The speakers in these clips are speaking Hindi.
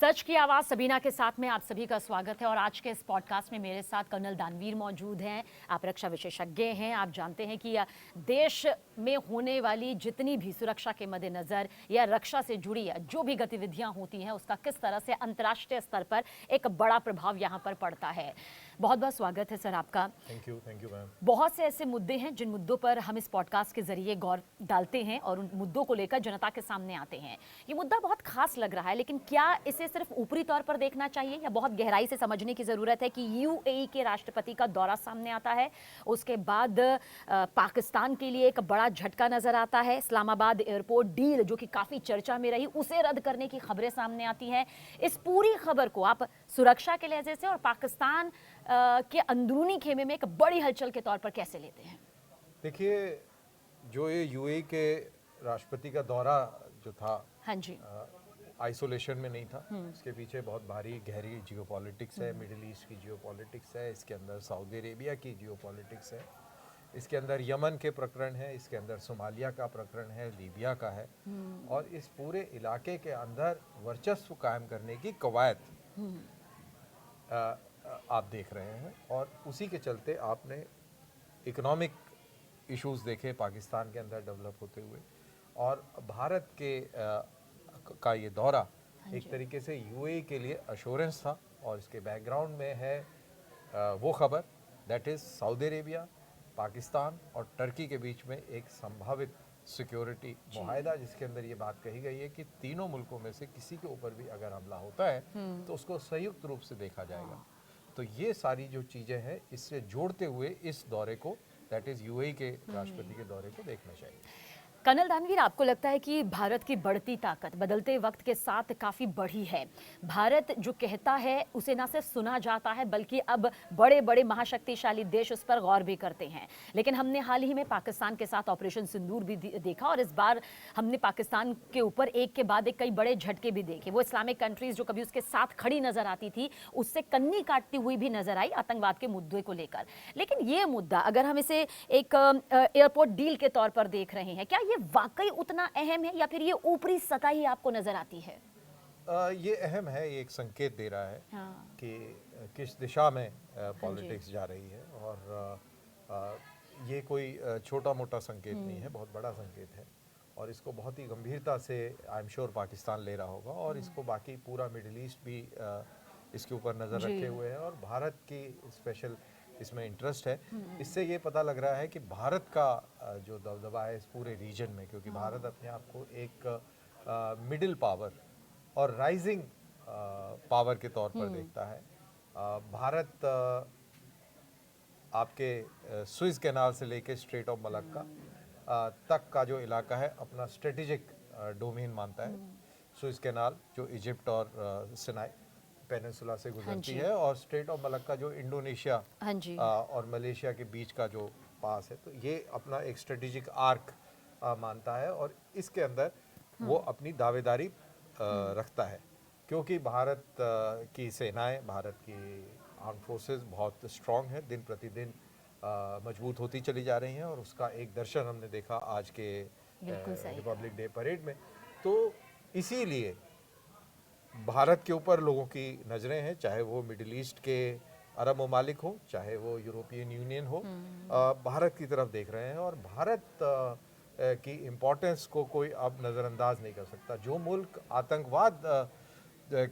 सच की आवाज़ सबीना के साथ में आप सभी का स्वागत है। और आज के इस पॉडकास्ट में मेरे साथ कर्नल दानवीर मौजूद हैं। आप रक्षा विशेषज्ञ हैं। आप जानते हैं कि देश में होने वाली जितनी भी सुरक्षा के मद्देनज़र या रक्षा से जुड़ी जो भी गतिविधियां होती हैं उसका किस तरह से अंतर्राष्ट्रीय स्तर पर एक बड़ा प्रभाव यहाँ पर पड़ता है। बहुत बहुत स्वागत है सर आपका। Thank you ma'am. बहुत से ऐसे मुद्दे हैं जिन मुद्दों पर हम इस पॉडकास्ट के जरिए गौर डालते हैं और उन मुद्दों को लेकर जनता के सामने आते हैं। ये मुद्दा बहुत खास लग रहा है, लेकिन क्या इसे सिर्फ ऊपरी तौर पर देखना चाहिए या बहुत गहराई से समझने की जरूरत है कि यूएई के राष्ट्रपति का दौरा सामने आता है, उसके बाद पाकिस्तान के लिए एक बड़ा झटका नजर आता है। इस्लामाबाद एयरपोर्ट डील जो कि काफी चर्चा में रही, उसे रद्द करने की खबरें सामने आती हैं। इस पूरी खबर को आप सुरक्षा के लिहाज से और पाकिस्तान के अंदरूनी खेमे में एक बड़ी हलचल के तौर पर कैसे लेते हैं? देखिए, जो ये यूएई के राष्ट्रपति का दौरा जो था, हाँ जी, आइसोलेशन में नहीं था। इसके पीछे बहुत भारी गहरी जियोपॉलिटिक्स है, मिडिल ईस्ट की जियोपॉलिटिक्स है, इसके अंदर सऊदी अरेबिया की जियोपॉलिटिक्स है, इसके अंदर यमन के प्रकरण है, इसके अंदर सोमालिया का प्रकरण है, लीबिया का है। और इस पूरे इलाके के अंदर वर्चस्व कायम करने की कवायद आप देख रहे हैं। और उसी के चलते आपने इकोनॉमिक इश्यूज देखे पाकिस्तान के अंदर डेवलप होते हुए, और भारत के का ये दौरा एक तरीके से यूएई के लिए अश्योरेंस था। और इसके बैकग्राउंड में है वो खबर, that is Saudi Arabia, Pakistan और टर्की के बीच में एक संभावित सिक्योरिटी मुआहदा, जिसके अंदर ये बात कही गई है कि तीनों मुल्कों में से किसी के ऊपर भी अगर हमला होता है तो उसको संयुक्त रूप से देखा जाएगा। तो ये सारी जो चीज़ें हैं, इससे जोड़ते हुए इस दौरे को, दैट इज़ यूएई के राष्ट्रपति के दौरे को देखना चाहिए। कर्नल दानवीर, आपको लगता है कि भारत की बढ़ती ताकत बदलते वक्त के साथ काफ़ी बढ़ी है? भारत जो कहता है उसे ना सिर्फ सुना जाता है, बल्कि अब बड़े बड़े महाशक्तिशाली देश उस पर गौर भी करते हैं। लेकिन हमने हाल ही में पाकिस्तान के साथ ऑपरेशन सिंदूर भी देखा, और इस बार हमने पाकिस्तान के ऊपर एक के बाद एक कई बड़े झटके भी देखे। वो इस्लामिक कंट्रीज जो कभी उसके साथ खड़ी नजर आती थी, उससे कन्नी काटती हुई भी नजर आई आतंकवाद के मुद्दे को लेकर। लेकिन ये मुद्दा, अगर हम इसे एक एयरपोर्ट डील के तौर पर देख रहे हैं, क्या ये वाकई उतना अहम है या फिर ये ऊपरी सतह ही आपको नजर आती है? ये अहम है, ये एक संकेत दे रहा है कि किस दिशा में पॉलिटिक्स जा रही है। और ये कोई छोटा मोटा संकेत नहीं है, बहुत बड़ा संकेत है। और इसको बहुत ही गंभीरता से आई एम श्योर पाकिस्तान ले रहा होगा, और इसको बाकी पूरा मिडिल ईस्ट भी इसके ऊपर नज़र रखे हुए है। और भारत की स्पेशल इसमें इंटरेस्ट है। इससे ये पता लग रहा है कि भारत का जो दबदबा है इस पूरे रीजन में, क्योंकि भारत अपने आप को एक मिडिल पावर और राइजिंग पावर के तौर पर देखता है। भारत आपके स्विस कैनाल से लेके स्ट्रेट ऑफ मलक्का तक का जो इलाका है अपना स्ट्रेटेजिक डोमेन मानता है। स्विस कैनाल जो इजिप्ट और सिनाई पेनिनसुला से गुजरती है, और स्ट्रेट ऑफ मलक्का जो इंडोनेशिया और मलेशिया के बीच का जो पास है, तो ये अपना एक स्ट्रेटेजिक आर्क मानता है। और इसके अंदर वो अपनी दावेदारी रखता है, क्योंकि भारत की सेनाएं, भारत की आर्म फोर्सेस बहुत स्ट्रॉन्ग है, दिन प्रतिदिन मजबूत होती चली जा रही हैं। और उसका एक दर्शन हमने देखा आज के रिपब्लिक डे परेड में। तो इसीलिए भारत के ऊपर लोगों की नज़रें हैं, चाहे वो मिडिल ईस्ट के अरब ममालिक हो, चाहे वो यूरोपियन यूनियन हो, भारत की तरफ देख रहे हैं। और भारत की इम्पोर्टेंस को कोई अब नज़रअंदाज नहीं कर सकता। जो मुल्क आतंकवाद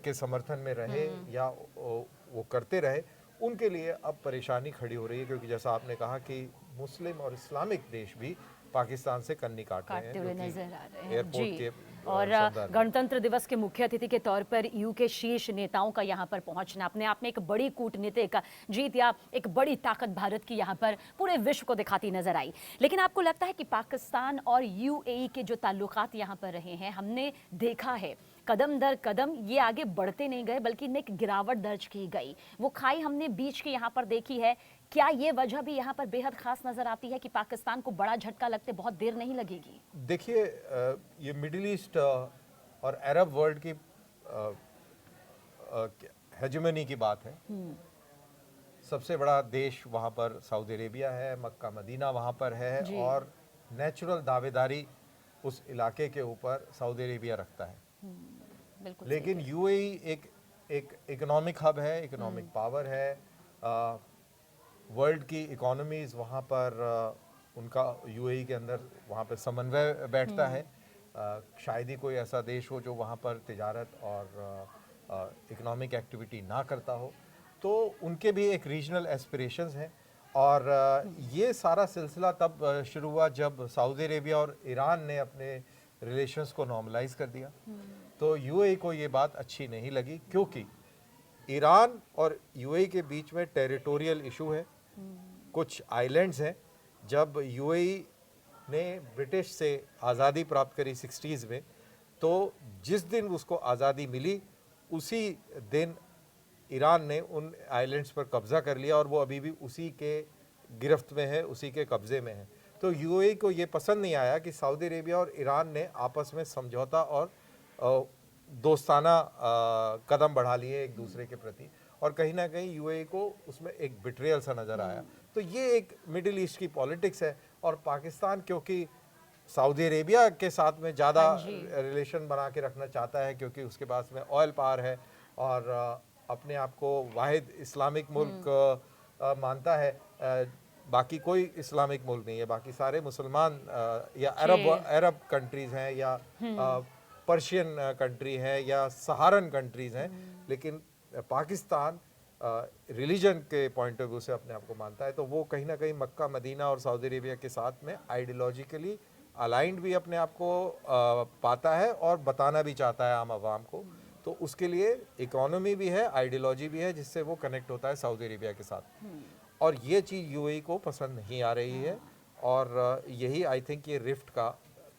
के समर्थन में रहे या वो करते रहे, उनके लिए अब परेशानी खड़ी हो रही है, क्योंकि जैसा आपने कहा कि मुस्लिम और इस्लामिक देश भी पाकिस्तान से कन्नी काटते हुए नजर आ रहे हैं एयरपोर्ट के। और गणतंत्र दिवस के मुख्य अतिथि के तौर पर यूके के शीर्ष नेताओं का यहाँ पर पहुंचना अपने आप में एक बड़ी कूटनीतिक जीत या एक बड़ी ताकत भारत की यहाँ पर पूरे विश्व को दिखाती नजर आई। लेकिन आपको लगता है कि पाकिस्तान और यूएई के जो ताल्लुकात यहाँ पर रहे हैं, हमने देखा है कदम दर कदम ये आगे बढ़ते नहीं गए, बल्कि एक गिरावट दर्ज की गई। वो खाई हमने बीच के यहाँ पर देखी है। क्या ये वजह भी यहाँ पर बेहद खास नजर आती है कि पाकिस्तान को बड़ा झटका लगते बहुत देर नहीं लगेगी? देखिए, ये मिडिल ईस्ट और अरब वर्ल्ड की हेजेमनी की बात है। सबसे बड़ा देश वहाँ पर सऊदी अरेबिया है, मक्का मदीना वहाँ पर है, और नेचुरल दावेदारी उस इलाके के ऊपर सऊदी अरेबिया रखता है। बिल्कुल सही लेकिन यूएई एक इकोनॉमिक हब है, इकोनॉमिक पावर है। वर्ल्ड की इकोनॉमीज वहाँ पर उनका यूएई के अंदर वहाँ पर समन्वय बैठता है। शायद ही कोई ऐसा देश हो जो वहाँ पर तिजारत और इकोनॉमिक एक्टिविटी ना करता हो। तो उनके भी एक रीजनल एस्पिरेशंस हैं। और ये सारा सिलसिला तब शुरू हुआ जब सऊदी अरेबिया और ईरान ने अपने रिलेशंस को नॉर्मलाइज कर दिया। तो यूएई को ये बात अच्छी नहीं लगी, क्योंकि ईरान और यूएई के बीच में टेरिटोरियल इशू है, कुछ आइलैंड्स हैं। जब यूएई ने ब्रिटिश से आज़ादी प्राप्त करी 60s में, तो जिस दिन उसको आज़ादी मिली उसी दिन ईरान ने उन आइलैंड्स पर कब्ज़ा कर लिया और वो अभी भी उसी के गिरफ्त में है, उसी के कब्ज़े में है। तो यूएई को ये पसंद नहीं आया कि सऊदी अरेबिया और ईरान ने आपस में समझौता और दोस्ताना कदम बढ़ा लिए एक दूसरे के प्रति, और कहीं ना कहीं यूएई को उसमें एक बिट्रेयल सा नज़र आया। तो ये एक मिडिल ईस्ट की पॉलिटिक्स है। और पाकिस्तान क्योंकि सऊदी अरेबिया के साथ में ज़्यादा रिलेशन बना के रखना चाहता है, क्योंकि उसके पास में ऑयल पावर है और अपने आप को वाहिद इस्लामिक मुल्क मानता है। बाकी कोई इस्लामिक मुल्क नहीं है, बाकी सारे मुसलमान या अरब कंट्रीज़ हैं, या पर्शियन कंट्री हैं, या सहारन कंट्रीज़ हैं। लेकिन पाकिस्तान रिलीजन के पॉइंट ऑफ व्यू से अपने आप को मानता है। तो वो कहीं ना कहीं मक्का मदीना और सऊदी अरेबिया के साथ में आइडियोलॉजिकली अलाइंड भी अपने आप को पाता है और बताना भी चाहता है आम आवाम को। तो उसके लिए इकोनॉमी भी है, आइडियोलॉजी भी है, जिससे वो कनेक्ट होता है सऊदी अरेबिया के साथ। और ये चीज़ यूएई को पसंद नहीं आ रही है, और यही आई थिंक ये रिफ्ट का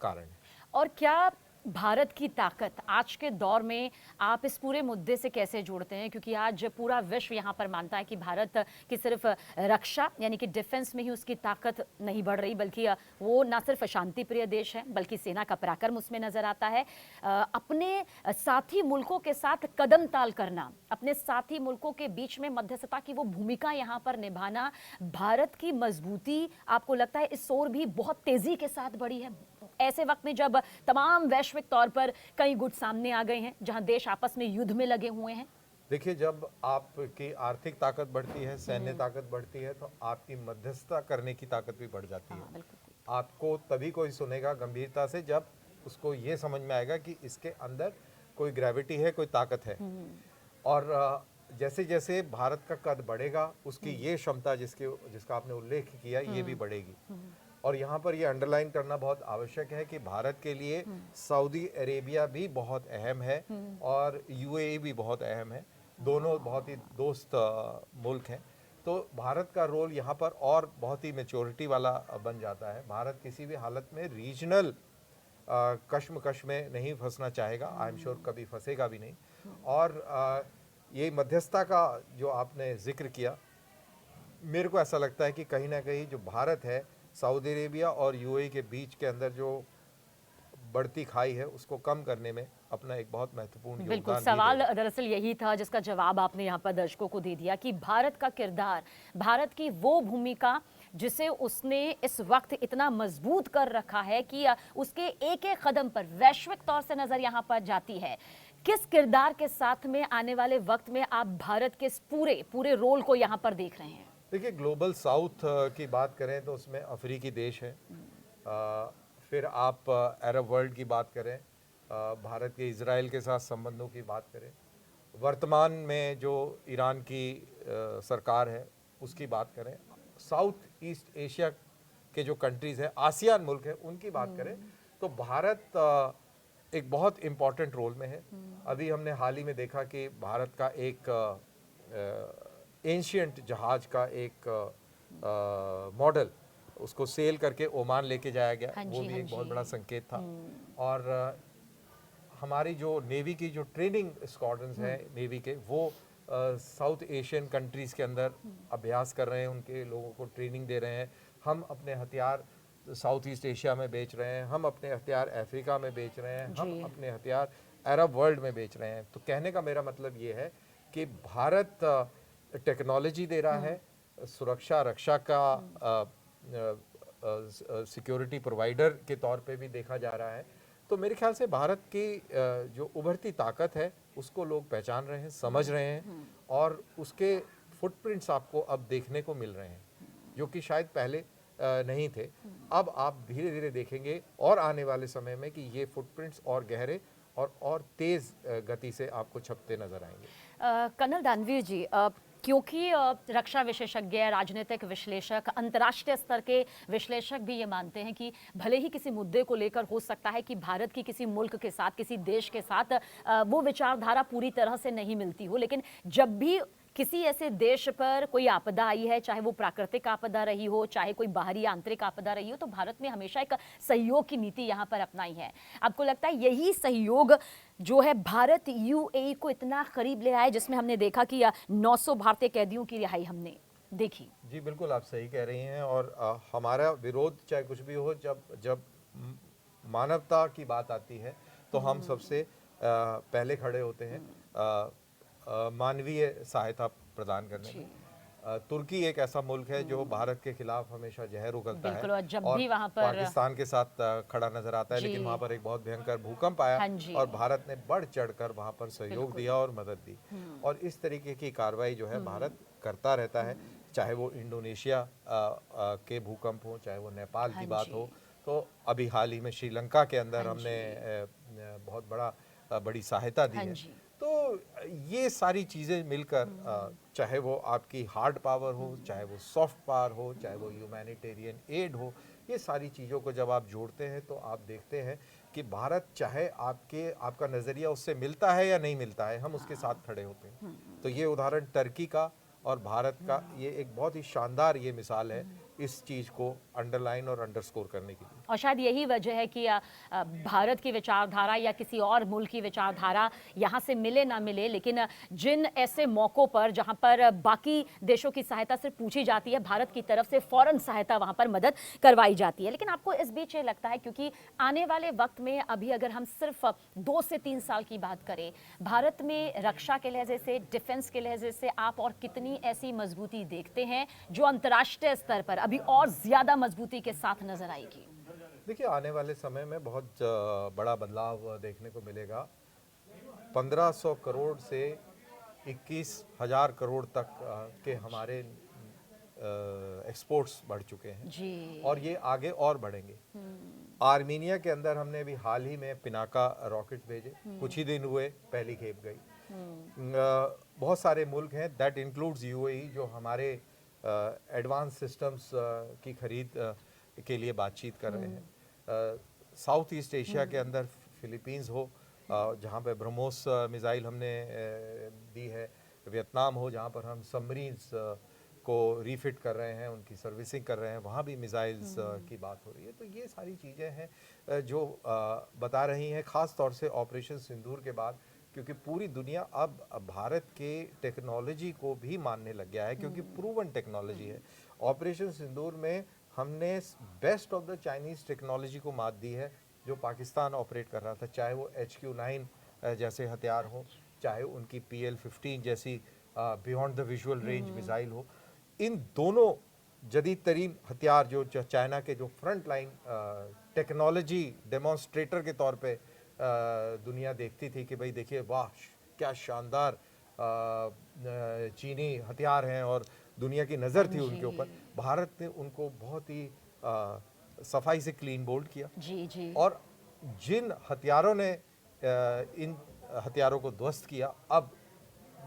कारण है। और क्या भारत की ताकत आज के दौर में आप इस पूरे मुद्दे से कैसे जोड़ते हैं, क्योंकि आज पूरा विश्व यहाँ पर मानता है कि भारत की सिर्फ रक्षा यानी कि डिफेंस में ही उसकी ताकत नहीं बढ़ रही, बल्कि वो ना सिर्फ शांति प्रिय देश है बल्कि सेना का पराक्रम उसमें नजर आता है। अपने साथी मुल्कों के साथ कदम ताल करना, अपने साथी मुल्कों के बीच में मध्यस्थता की वो भूमिका यहाँ पर निभाना, भारत की मजबूती आपको लगता है इस ओर भी बहुत तेजी के साथ बढ़ी है ऐसे वक्त में जब तमाम वैश्विक तौर पर कई गुट सामने आ गए हैं, जहां देश आपस में युद्ध में लगे हुए हैं? देखिए, जब आपकी आर्थिक ताकत बढ़ती है, सैन्य ताकत बढ़ती है, तो आपकी मध्यस्थता करने की ताकत भी बढ़ जाती है। आपको तभी कोई सुनेगा गंभीरता से जब उसको ये समझ में आएगा कि इसके अंदर कोई ग्रेविटी है, कोई ताकत है। और जैसे जैसे भारत का कद बढ़ेगा, उसकी ये क्षमता जिसका आपने उल्लेख किया, ये भी बढ़ेगी। और यहाँ पर ये अंडरलाइन करना बहुत आवश्यक है कि भारत के लिए सऊदी अरेबिया भी बहुत अहम है और यूएई भी बहुत अहम है। दोनों बहुत ही दोस्त मुल्क हैं। तो भारत का रोल यहाँ पर और बहुत ही मैच्योरिटी वाला बन जाता है। भारत किसी भी हालत में रीजनल कश्मकश में नहीं फंसना चाहेगा, आई एम श्योर कभी फंसेगा भी नहीं। और ये मध्यस्थता का जो आपने जिक्र किया, मेरे को ऐसा लगता है कि कहीं ना कहीं जो भारत है, सऊदी अरेबिया और यूएई के बीच के अंदर जो बढ़ती खाई है, उसको कम करने में अपना एक बहुत महत्वपूर्ण योगदान। बिल्कुल, सवाल दरअसल यही था जिसका जवाब आपने यहाँ पर दर्शकों को दे दिया कि भारत का किरदार, भारत की वो भूमिका जिसे उसने इस वक्त इतना मजबूत कर रखा है कि उसके एक एक कदम पर वैश्विक तौर से नजर यहाँ पर जाती है। किस किरदार के साथ में आने वाले वक्त में आप भारत के इस पूरे रोल को यहाँ पर देख रहे हैं? देखिए, ग्लोबल साउथ की बात करें तो उसमें अफ्रीकी देश है। फिर आप अरब वर्ल्ड की बात करें, भारत के इजराइल के साथ संबंधों की बात करें, वर्तमान में जो ईरान की सरकार है उसकी बात करें, साउथ ईस्ट एशिया के जो कंट्रीज़ हैं, आसियान मुल्क हैं, उनकी बात करें, तो भारत एक बहुत इम्पॉर्टेंट रोल में है। अभी हमने हाल ही में देखा कि भारत का एक एंशियंट जहाज का एक मॉडल, उसको सेल करके ओमान लेके जाया गया। वो भी एक बहुत बड़ा संकेत था। और हमारी जो नेवी की जो ट्रेनिंग स्क्वाड्रंस हैं नेवी के, वो साउथ एशियन कंट्रीज़ के अंदर अभ्यास कर रहे हैं, उनके लोगों को ट्रेनिंग दे रहे हैं। हम अपने हथियार साउथ ईस्ट एशिया में बेच रहे हैं, हम अपने हथियार अफ्रीका में बेच रहे हैं, हम अपने हथियार अरब वर्ल्ड में बेच रहे हैं। तो कहने का मेरा मतलब ये है कि भारत टेक्नोलॉजी दे रहा है, सुरक्षा रक्षा का सिक्योरिटी प्रोवाइडर के तौर पे भी देखा जा रहा है। तो मेरे ख्याल से भारत की जो उभरती ताकत है उसको लोग पहचान रहे हैं, समझ रहे हैं और उसके फुटप्रिंट्स आपको अब देखने को मिल रहे हैं जो कि शायद पहले नहीं थे। अब आप धीरे धीरे देखेंगे और आने वाले समय में कि ये फुटप्रिंट्स और गहरे और तेज गति से आपको छपते नजर आएंगे। कर्नल दानवीर जी, क्योंकि रक्षा विशेषज्ञ, राजनीतिक विश्लेषक, अंतर्राष्ट्रीय स्तर के विश्लेषक भी ये मानते हैं कि भले ही किसी मुद्दे को लेकर हो सकता है कि भारत की किसी मुल्क के साथ, किसी देश के साथ वो विचारधारा पूरी तरह से नहीं मिलती हो, लेकिन जब भी किसी ऐसे देश पर कोई आपदा आई है, चाहे वो प्राकृतिक आपदा रही हो, चाहे कोई बाहरी आंतरिक आपदा रही हो, तो भारत ने हमेशा एक सहयोग की नीति यहाँ पर अपनाई है। आपको लगता है यही सहयोग जो है भारत यूएई को इतना करीब ले आया, जिसमें हमने देखा कि 900 भारतीय कैदियों की रिहाई हमने देखी? जी बिल्कुल, आप सही कह रही हैं। और हमारा विरोध चाहे कुछ भी हो, जब जब मानवता की बात आती है तो हम सबसे पहले खड़े होते हैं मानवीय सहायता प्रदान करने में। तुर्की एक ऐसा मुल्क है जो भारत के खिलाफ हमेशा जहर उगलता है और जब और भी वहाँ पर पाकिस्तान के साथ खड़ा नजर आता है, लेकिन वहाँ पर एक बहुत भयंकर भूकंप आया और भारत ने बढ़ चढ़कर वहाँ पर सहयोग दिया और मदद दी। और इस तरीके की कार्रवाई जो है भारत करता रहता है, चाहे वो इंडोनेशिया के भूकंप हो, चाहे वो नेपाल की बात हो। तो अभी हाल ही में श्रीलंका के अंदर हमने बहुत बड़ी सहायता दी है। तो ये सारी चीज़ें मिलकर, चाहे वो आपकी हार्ड पावर हो, चाहे वो सॉफ्ट पावर हो, चाहे वो ह्यूमैनिटेरियन एड हो, ये सारी चीज़ों को जब आप जोड़ते हैं तो आप देखते हैं कि भारत, चाहे आपका नज़रिया उससे मिलता है या नहीं मिलता है, हम उसके साथ खड़े होते हैं। तो ये उदाहरण टर्की का और भारत का ये एक बहुत ही शानदार ये मिसाल है इस चीज़ को अंडरलाइन और अंडरस्कोर करने के लिए। और शायद यही वजह है कि भारत की विचारधारा या किसी और मुल्क की विचारधारा यहाँ से मिले ना मिले, लेकिन जिन ऐसे मौक़ों पर जहाँ पर बाकी देशों की सहायता सिर्फ पूछी जाती है, भारत की तरफ से फ़ौरन सहायता वहाँ पर मदद करवाई जाती है। लेकिन आपको इस बीच ये लगता है, क्योंकि आने वाले वक्त में अभी अगर हम सिर्फ 2 से 3 साल की बात करें, भारत में रक्षा के लहजे से, डिफेंस के लहजे से आप और कितनी ऐसी मजबूती देखते हैं जो अंतर्राष्ट्रीय स्तर पर अभी और ज़्यादा मजबूती के साथ नजर आएगी? देखिए, आने वाले समय में बहुत बड़ा बदलाव देखने को मिलेगा। 1500 करोड़ से 21,000 करोड़ तक के हमारे एक्सपोर्ट्स बढ़ चुके हैं जी। और ये आगे और बढ़ेंगे। आर्मीनिया के अंदर हमने भी हाल ही में पिनाका रॉकेट भेजे, कुछ ही दिन हुए पहली खेप गई। बहुत सारे मुल्क हैं, दैट इंक्लूड्स यूएई, जो हमारे एडवांस सिस्टम्स की खरीद के लिए बातचीत कर रहे हैं। साउथ ईस्ट एशिया के अंदर फिलीपींस हो, जहाँ पे ब्रह्मोस मिसाइल हमने दी है, वियतनाम हो जहाँ पर हम सबमरीन्स को रीफिट कर रहे हैं, उनकी सर्विसिंग कर रहे हैं, वहाँ भी मिसाइल्स की बात हो रही है। तो ये सारी चीज़ें हैं जो बता रही हैं, ख़ास तौर से ऑपरेशन सिंदूर के बाद, क्योंकि पूरी दुनिया अब भारत के टेक्नोलॉजी को भी मानने लग गया है, क्योंकि प्रूवन टेक्नोलॉजी है। ऑपरेशन सिंदूर में हमने best of the Chinese technology को मात दी है जो पाकिस्तान ऑपरेट कर रहा था, चाहे वो HQ-9 जैसे हथियार हो, चाहे उनकी PL-15 जैसी beyond the visual range missile हो। इन दोनों जदीद तरीन हथियार जो चाइना के जो फ्रंट लाइन टेक्नोलॉजी डेमोन्स्ट्रेटर के तौर पे दुनिया देखती थी कि भाई देखिए वाह क्या शानदार चीनी हथियार हैं और दुनिया की नज़र थी उनके ऊपर, भारत ने उनको बहुत ही सफाई से क्लीन बोल्ड किया। जी। और जिन हथियारों ने इन हथियारों को ध्वस्त किया, अब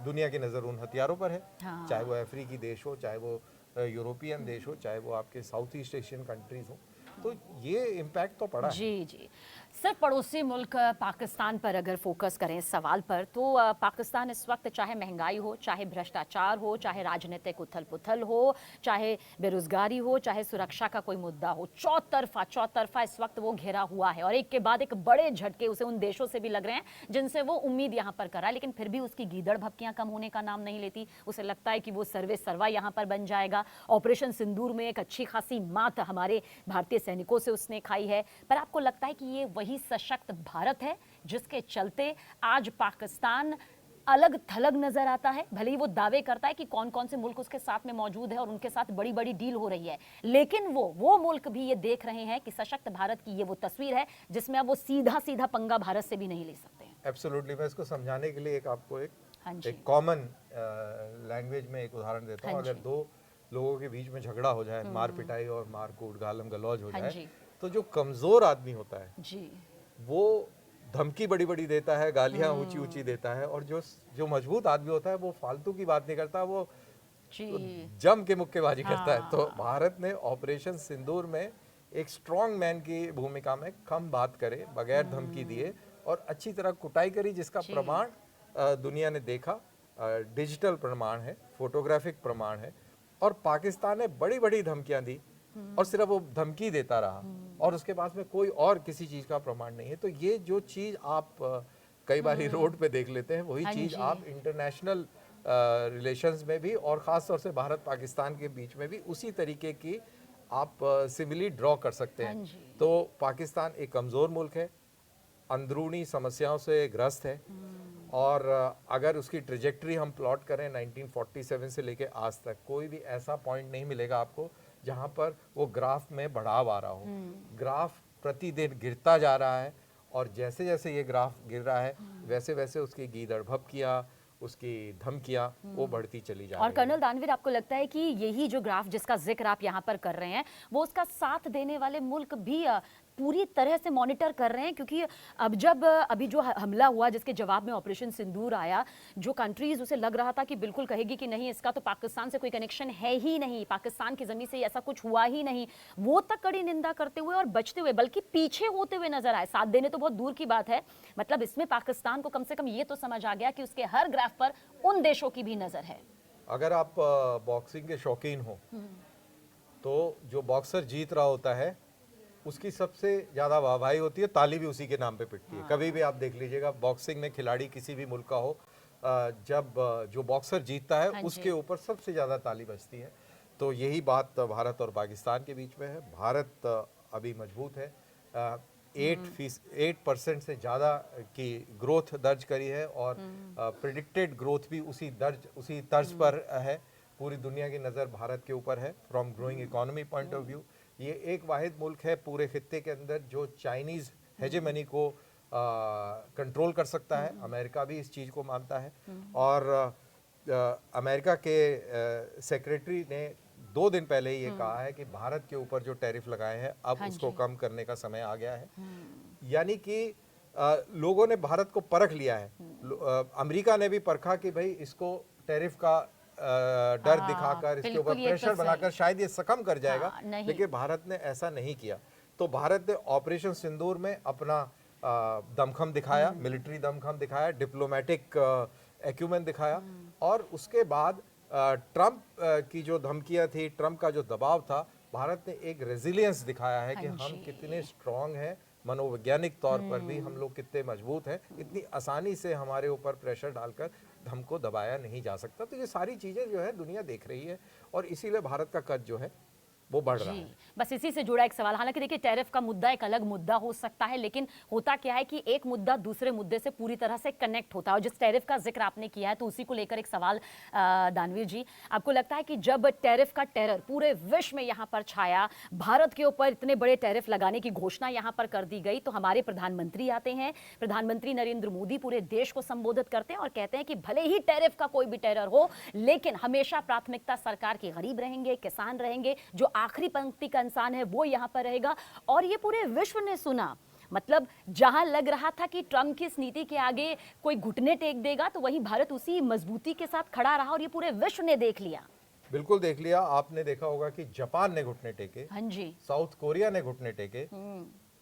दुनिया की नज़र उन हथियारों पर है। हाँ। चाहे वो अफ्रीकी देश हो, चाहे वो यूरोपियन देश हो, चाहे वो आपके साउथ ईस्ट एशियन कंट्रीज हो, तो ये इम्पैक्ट तो पड़ा है। जी। सिर्फ पड़ोसी मुल्क पाकिस्तान पर अगर फोकस करें इस सवाल पर, तो पाकिस्तान इस वक्त चाहे महंगाई हो, चाहे भ्रष्टाचार हो, चाहे राजनीतिक उथल पुथल हो, चाहे बेरोजगारी हो, चाहे सुरक्षा का कोई मुद्दा हो, चौतरफा इस वक्त वो घिरा हुआ है और एक के बाद एक बड़े झटके उसे उन देशों से भी लग रहे हैं जिनसे वो उम्मीद यहाँ पर करा, लेकिन फिर भी उसकी गीदड़ भपकियाँ कम होने का नाम नहीं लेती। उसे लगता है कि वो सर्वे सर्वा यहाँ पर बन जाएगा। ऑपरेशन सिंदूर में एक अच्छी खासी मात हमारे भारतीय सैनिकों से उसने खाई है, पर आपको लगता है कि ये वही सशक्त भारत है जिसके चलते आज पाकिस्तान अलग थलग नजर आता है। भले ही वो दावे करता है कि कौन कौन से मुल्क उसके साथ में मौजूद है और उनके साथ बड़ी बड़ी डील हो रही है, लेकिन वो मुल्क भी ये देख रहे हैं कि सशक्त भारत की ये वो तस्वीर है जिसमें अब वो सीधा सीधा पंगा भारत से भी नहीं ले सकते हैं। एब्सोल्युटली। मैं इसको समझाने के लिए आपको हाँ जी। एक कॉमन लैंग्वेज में एक उदाहरण देता हूँ। हाँ अगर जी। दो लोगों के बीच में झगड़ा हो जाए, मार पिटाई और मार कूट गालम गलौज हो हाँ जाए, जी। तो जो कमजोर आदमी होता है जी। वो धमकी बड़ी बड़ी देता है, गालियां ऊंची ऊंची देता है, और जो जो मजबूत आदमी होता है वो फालतू की बात नहीं करता, वो जी। जम के मुक्केबाजी करता है। तो हाँ। भारत ने ऑपरेशन सिंदूर में एक स्ट्रॉन्ग मैन की भूमिका में कम बात करे, बगैर धमकी दिए और अच्छी तरह कुटाई करी, जिसका जी। प्रमाण दुनिया ने देखा। डिजिटल प्रमाण है, फोटोग्राफिक प्रमाण है। और पाकिस्तान ने बड़ी बड़ी धमकियां दी और सिर्फ वो धमकी देता रहा और उसके पास में कोई और किसी चीज का प्रमाण नहीं है। तो ये जो चीज आप कई बार रोड पे देख लेते हैं, वही हाँ चीज जी। आप इंटरनेशनल रिलेशंस में भी और ख़ास तौर से भारत पाकिस्तान के बीच में भी उसी तरीके की आप सिमिली ड्रॉ कर सकते हाँ हैं। जी। तो पाकिस्तान एक कमज़ोर मुल्क है, अंदरूनी समस्याओं से ग्रस्त है, और अगर उसकी ट्रेजेक्ट्री हम प्लॉट करें 1947 से लेके आज तक, कोई भी ऐसा पॉइंट नहीं मिलेगा आपको जहां पर वो ग्राफ में बढ़ाव आ रहा हो। ग्राफ प्रतिदिन गिरता जा रहा है, और जैसे जैसे ये ग्राफ गिर रहा है वैसे वैसे उसकी गीदड़-भभकियाँ, उसकी धमकियां वो बढ़ती चली जा और रही है। कर्नल दानवीर, आपको लगता है कि यही जो ग्राफ जिसका जिक्र आप यहाँ पर कर रहे हैं, वो उसका साथ देने वाले मुल्क भी पूरी तरह से मॉनिटर कर रहे हैं? क्योंकि अब जब अभी जो हमला हुआ जिसके जवाब में ऑपरेशन सिंदूर आया, जो कंट्रीज उसे लग रहा था कि बिल्कुल कहेगी कि नहीं, इसका तो पाकिस्तान से कोई कनेक्शन है ही नहीं, पाकिस्तान की जमीन से ऐसा कुछ हुआ ही नहीं, वो तक कड़ी निंदा करते हुए और बचते हुए, बल्कि पीछे होते हुए नजर आए। साथ देने तो बहुत दूर की बात है, मतलब इसमें पाकिस्तान को कम से कम ये तो समझ आ गया कि उसके हर ग्राफ पर उन देशों की भी नजर है। अगर आप बॉक्सिंग के शौकीन हो तो जो बॉक्सर जीत रहा होता है उसकी सबसे ज्यादा वाहवाही होती है, ताली भी उसी के नाम पे पिटती है। कभी भी आप देख लीजिएगा बॉक्सिंग में खिलाड़ी किसी भी मुल्क का हो, जब जो बॉक्सर जीतता है हाँ उसके जी। ऊपर सबसे ज्यादा ताली बजती है। तो यही बात भारत और पाकिस्तान के बीच में है। भारत अभी मजबूत है, 8% से ज़्यादा की ग्रोथ दर्ज करी है, और प्रिडिक्टेड ग्रोथ भी उसी तर्ज पर है। पूरी दुनिया की नज़र भारत के ऊपर है from growing economy point of view. ये एक वाहिद मुल्क है पूरे खित्ते के अंदर जो चाइनीज़ हेजेमनी को कंट्रोल कर सकता है। अमेरिका भी इस चीज़ को मानता है, और अमेरिका के सेक्रेटरी ने 2 दिन पहले ही ये कहा है कि भारत के ऊपर जो टैरिफ लगाए हैं अब हाँ उसको जी। कम करने का समय आ गया है। यानी कि लोगों ने भारत को परख लिया है। अमेरिका ने भी परखा कि भाई इसको टैरिफ का डर दिखाकर, इसके ऊपर बिल्कुल, ये तो प्रेशर सही। बनाकर शायद ये सकम कर जाएगा। नहीं। लेकिन भारत ने ऐसा नहीं किया। तो भारत ने ऑपरेशन सिंदूर में अपना दमखम दिखाया, मिलिट्री दमखम दिखाया, डिप्लोमेटिक एक्यूमेन दिखाया, और उसके बाद ट्रंप की जो धमकियां थी, ट्रंप का जो दबाव था, भारत ने एक रेजिलियंस दिखाया है कि हाँ हम जी। कितने स्ट्रांग हैं, मनोवैज्ञानिक तौर पर भी हम लोग कितने मजबूत हैं। इतनी आसानी से हमारे ऊपर प्रेशर डालकर हमको दबाया नहीं जा सकता। तो ये सारी चीज़ें जो है दुनिया देख रही है, और इसीलिए भारत का कद जो है वो बढ़ रहा है। बस इसी से जुड़ा एक सवाल, हालांकि देखिए टैरिफ का मुद्दा एक अलग मुद्दा हो सकता है, लेकिन होता क्या है कि एक मुद्दा दूसरे मुद्दे से पूरी तरह से कनेक्ट होता है। और जिस टैरिफ का जिक्र आपने किया है तो उसी को लेकर एक सवाल, दानवीर जी, आपको लगता है कि जब टैरिफ का टेरर पूरे विश्व में यहाँ पर छाया, भारत के ऊपर इतने बड़े टैरिफ लगाने की घोषणा यहाँ पर कर दी गई, तो हमारे प्रधानमंत्री आते हैं, प्रधानमंत्री नरेंद्र मोदी पूरे देश को संबोधित करते हैं और कहते हैं कि भले ही टैरिफ का कोई भी टेरर हो, लेकिन हमेशा प्राथमिकता सरकार के गरीब रहेंगे, किसान रहेंगे, जो आखिरी पंक्ति का इंसान है वो यहां पर रहेगा। और ये पूरे विश्व ने सुना। मतलब जहां लग रहा था कि ट्रंप की इस नीति के आगे कोई घुटने टेक देगा, तो वहीं भारत उसी मजबूती के साथ खड़ा रहा, और ये पूरे विश्व ने देख लिया। बिल्कुल देख लिया। आपने देखा होगा कि जापान ने घुटने टेके, हाँ जी। साउथ कोरिया ने घुटने टेके,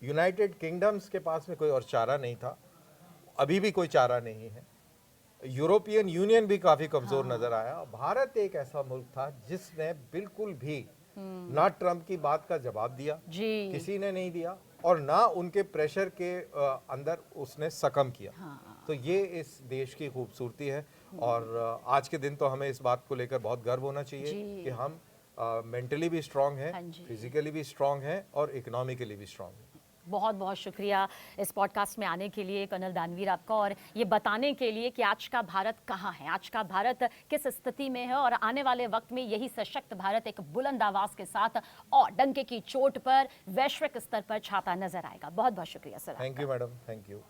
यूनाइटेड किंगडम्स के पास में कोई और चारा नहीं था, अभी भी कोई चारा नहीं है। यूरोपियन यूनियन भी काफी कमजोर नजर आया। भारत एक ऐसा मुल्क था जिसने बिल्कुल भी ना ट्रंप की बात का जवाब दिया, जी। किसी ने नहीं दिया, और ना उनके प्रेशर के अंदर उसने सकम किया। तो ये इस देश की खूबसूरती है, और आज के दिन तो हमें इस बात को लेकर बहुत गर्व होना चाहिए कि हम मेंटली भी स्ट्रांग हैं, हाँ जी। फिजिकली भी स्ट्रांग हैं, और इकोनॉमिकली भी स्ट्रांग हैं। बहुत बहुत शुक्रिया इस पॉडकास्ट में आने के लिए कर्नल दानवीर आपका, और ये बताने के लिए कि आज का भारत कहाँ है, आज का भारत किस स्थिति में है, और आने वाले वक्त में यही सशक्त भारत एक बुलंद आवाज के साथ और डंके की चोट पर वैश्विक स्तर पर छाता नजर आएगा। बहुत बहुत शुक्रिया sir. Thank you madam, thank you.